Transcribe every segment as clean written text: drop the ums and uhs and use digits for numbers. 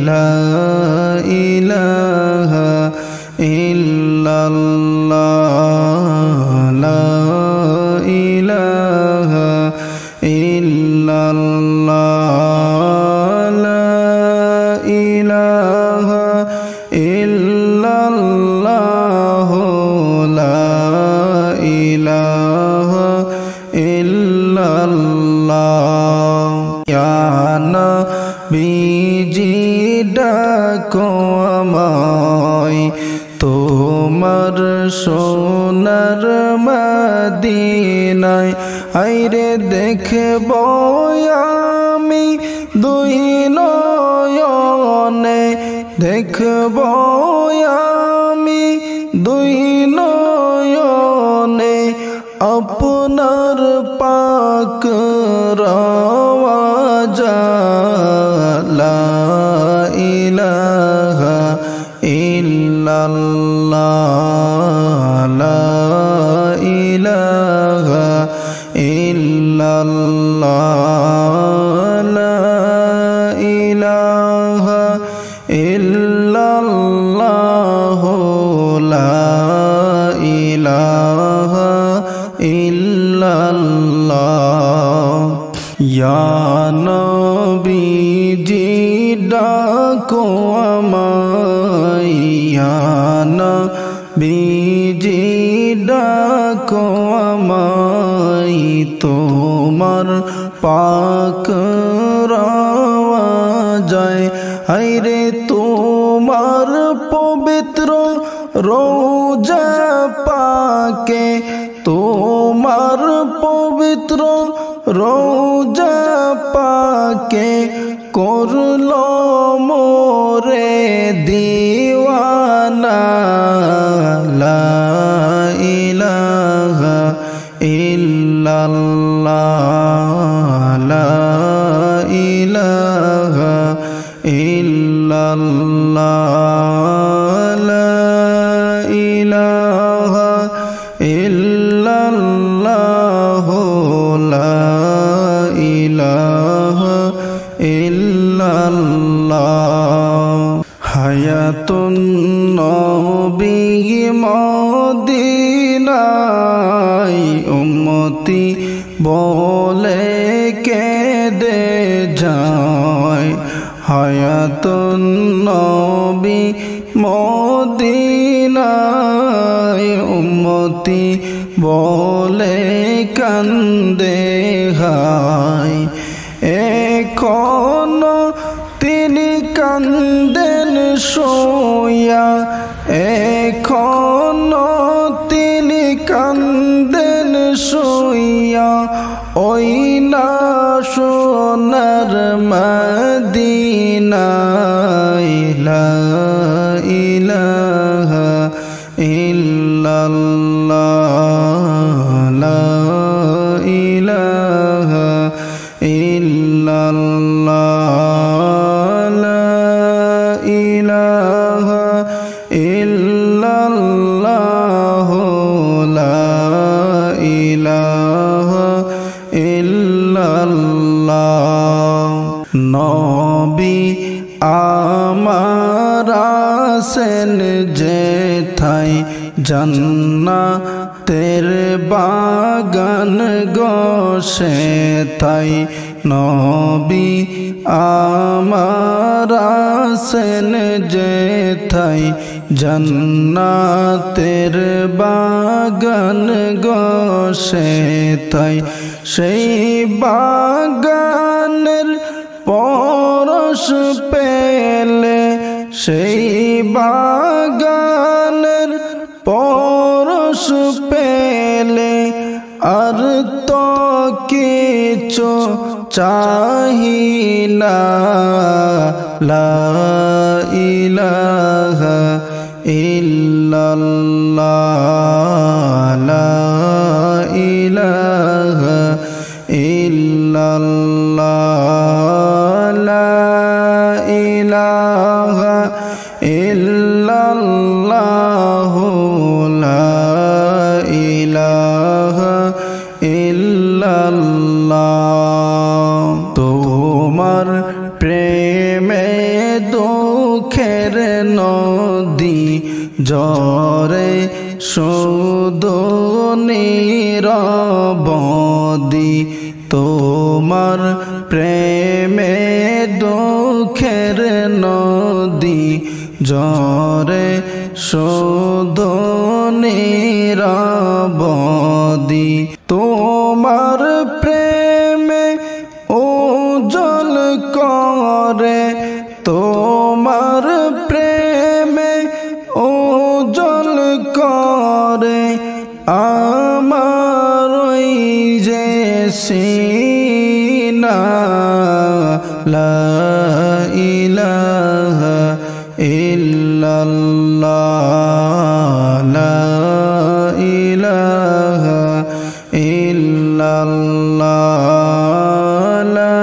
লা ইলাহা ইল্লাল্লাহ লা ইলাহা ইল্লাল্লাহ লা ইলাহা ইল্লাল্লাহ লা ইলাহা ইল্লাল্লাহ ইয়া নবীজি ডাকো আমায় তোমার সোনার মদিনায় আইরে দেখব আমি দুই নয়নে দেখব আমি দুই নয়নে আপনার পাক রওজা লা ইলাহা ইল্লাল্লাহ লা ইলাহা ইল্লাল্লাহ লা ইলাহা ইল্লাল্লাহ লা ইলাহা ইল্লাল্লাহ ইয়া নবীজি ডাকো আমায় ইয়া নবীজি ডাকো আমায় তোমার পাক রওজায় হায়রে তোমার পবিত্র রোজা পাকে তোমার পবিত্র রোজা পাকে করলো মোরে দিওয়ানা লা ইলাহা ইল্লাল্লাহ লা ইলাহা ইল্লাল্লাহ লা ইলাহা ইল্লাল্লাহ লা ইলাহা ইল্লাল্লাহ হায়াতুন নবী মদিনায় উম্মতি বলে কেঁদে যায় হায়াতুন নবী মদিনায় উম্মতি বলে কান্দে হায় এখনো তিনি কান্দেন শোয়া এখনো তিনি কান্দেন শোয়া ওই না সোনার মদিনায় লা ইলাহা ইল্লাল্লাহ লা ইলাহা ইল্লাল্লাহ লা ইলাহা ইল্লাল্লাহ লা ইলাহা ইল্লাল্লাহ নবী আমার আছেন যেথায় জান্নাতের বাগান গোসে তাই নবী আমার আছেন যেথায় জান্নাতের বাগান গোসে তাই সেই বাগানের পরশ পেলে সেই বাগানের পরশ পেলে আর তো কিছু চাহি না লা ইলাহা ইল্লাল্লাহ লা ইলাহা ইল্লাল্লাহ লা ইলাহা ইল্লাল্লাহ লা ইলাহা ইল্লাল্লাহ তোমার প্রেমে দো দুঃখের নদী জরে শুধু নিরবধি তোমার প্রেমে দুঃখের নদী জরে শুধু নিরবধি তোমার প্রেমে উজ্জ্বল করে তোমার প্রেমে উজ্জ্বল করে আমার ওই যে সিনা লা ইলাহা ইল্লাল্লাহ লা ইলাহা ইল্লাল্লাহ লা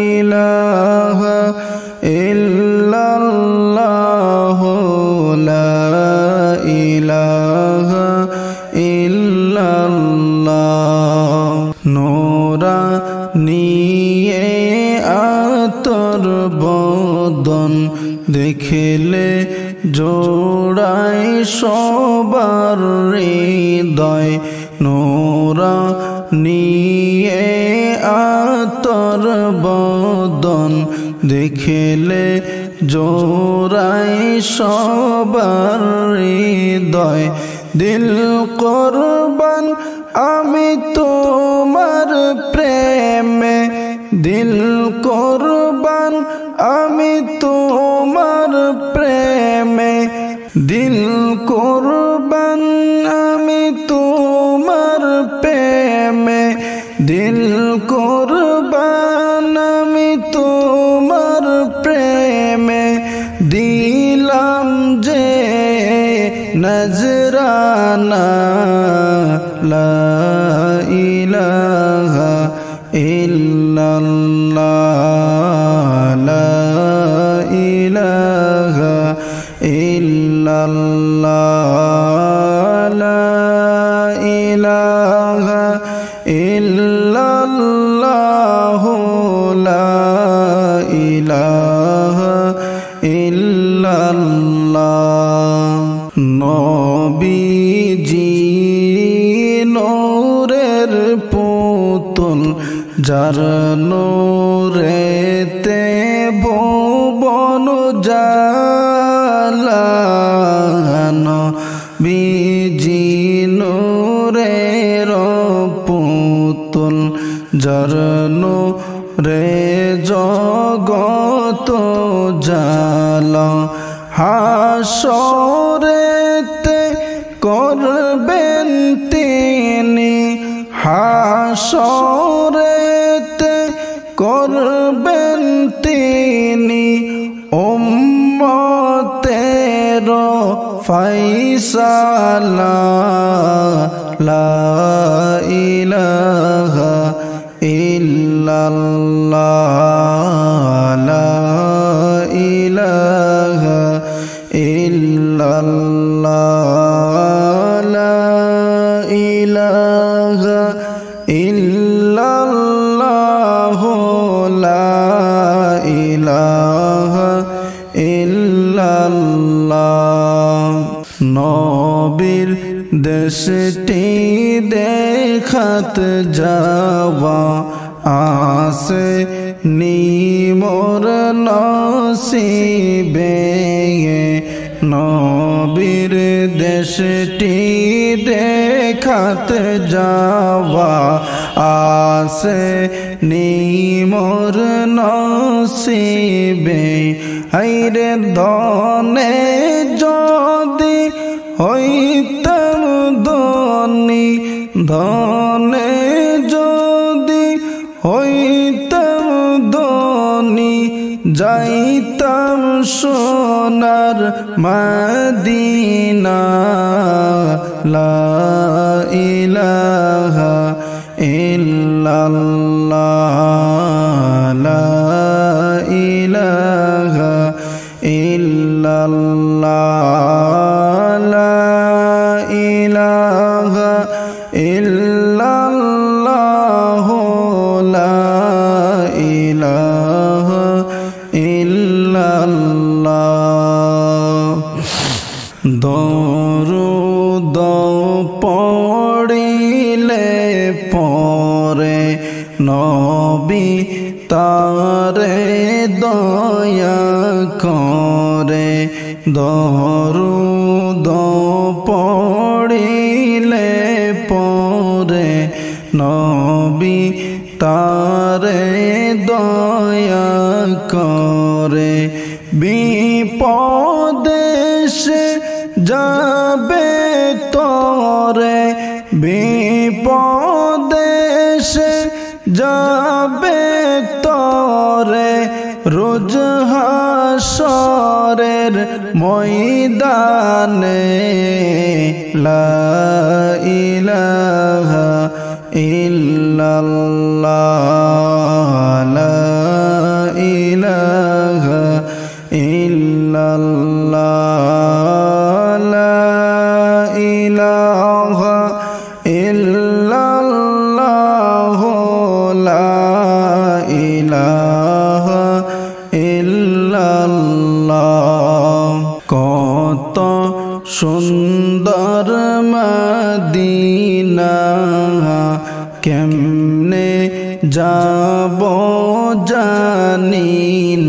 ইলাহা ইল্লাল্লাহ লা ইলাহা ইল্লাল্লাহ নোরা নিয়ে আতর বদন দেখলে জোড়ায় সবার হৃদয় নোরা নিয়ে আতর বদন দেখলে জোড়ায় সবার হৃদয় দিল কুরবান আমি তোমার প্রেমে দিল কুরবান আমি তোমার প্রেমে দিল কুরবান আমি তোমার প্রেমে দিল কুরবান আমি তোমার প্রেমে দিলাম যে নজরানা লা ইলাহা ইল্লাল্লাহ লা ইলাহা ইল্লাল্লাহ লা ইলাহা ইল্লাল্লাহ লা ইলাহা ইল্লাল্লাহ নবীজি নূরের পুতুল যার নূরেতে ভুবন জালা নবীজি নূরের পুতুল যার নূরে জগত জালা হাসরেতে করবেন তিনি হাসরেতে করবেন তিনি উম্মতের ফায়সালা লা ইলাহা ইল্লাল্লাহ লা ইলাহা ইল্লাল্লাহ লা ইলাহা ইল্লাল্লাহ লা ইলাহা ইল্লাল্লাহ নবীর দেশটি দেখাত যাওয়া আসে নিমোর নসিবে নবীর দেশটি দেখাত যাওয়া আসে নিমোর নসিবে হায়রে ধনে যদি হইতাম ধনী ধনে যদি হইতাম ধনী যাইতাম সোনার মদিনা লা ইলাহা ইল্লাল্লাহ লা ইলাহা ইল্লাল্লাহ লা ইলাহা ইল্লাল্লাহ লা ইলাহা ইল্লাল্লাহ ইল্লাল্লাহ দরুদ পড়িলে পরে নবী তারে দয়া করে দরুদ পড়িলে পরে নবী তারে দয়া করে বিপদে সে যাবে তরে বিপদে সে যাবে তরে রোজ হাসরের ময়দানে লা ইলাহা ইল্লাল্লাহ লা ইলাহা ইল্লাল্লাহ লা ইলাহা ইল্লাল্লাহ লা ইলাহা ইল্লাল্লাহ কত সুন্দর মদিনা কেমনে যাব জানি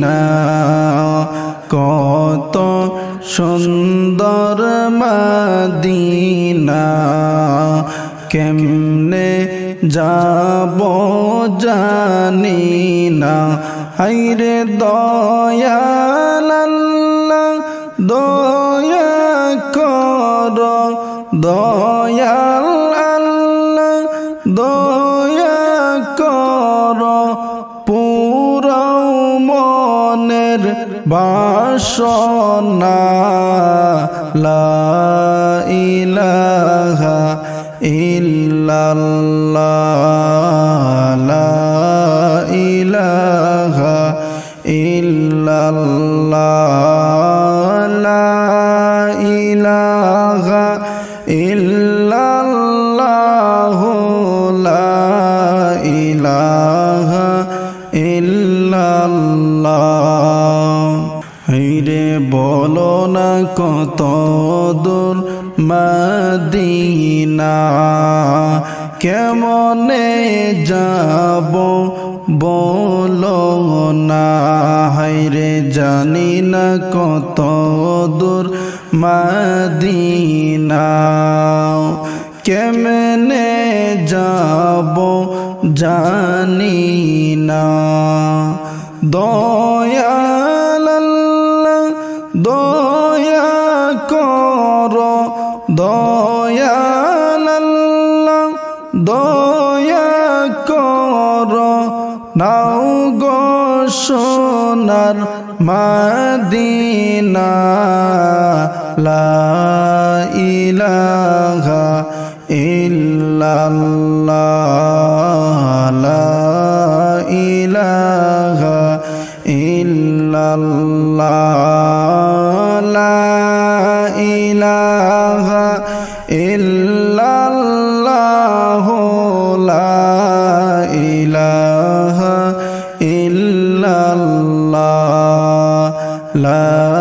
না কত সুন্দর মদিনা কেমনে যাব জানি না হায়রে দয়াল আল্লাহ দয়া কর দয়াল আল্লাহ দয়া কর পুরাও মনের বাসনা লা ইলাহা ইল্লাল্লাহ লা ইলাহা ইল্লাল্লাহ লা ইলাহা ইল্লাল্লাহ লা ইলাহা ইল্লাল্লাহ হায়রে বলো না কত দূর মদিনা কেমনে যাব বলো না হায়রে জানি না কত দূর মদিনা কেমনে যাব জানি না দয়াল আল্লাহ দয়া কর দয়াল আল্লাহ দয়া কর নাও গো সোনার মদিনা লা ইলাহা ইল্লাল্লাহ লা ইলাহা ইল্লাল্লাহ লা ইলাহা ইল্লাল্লাহ লা ইলাহা ইল্লাল্লাহ লা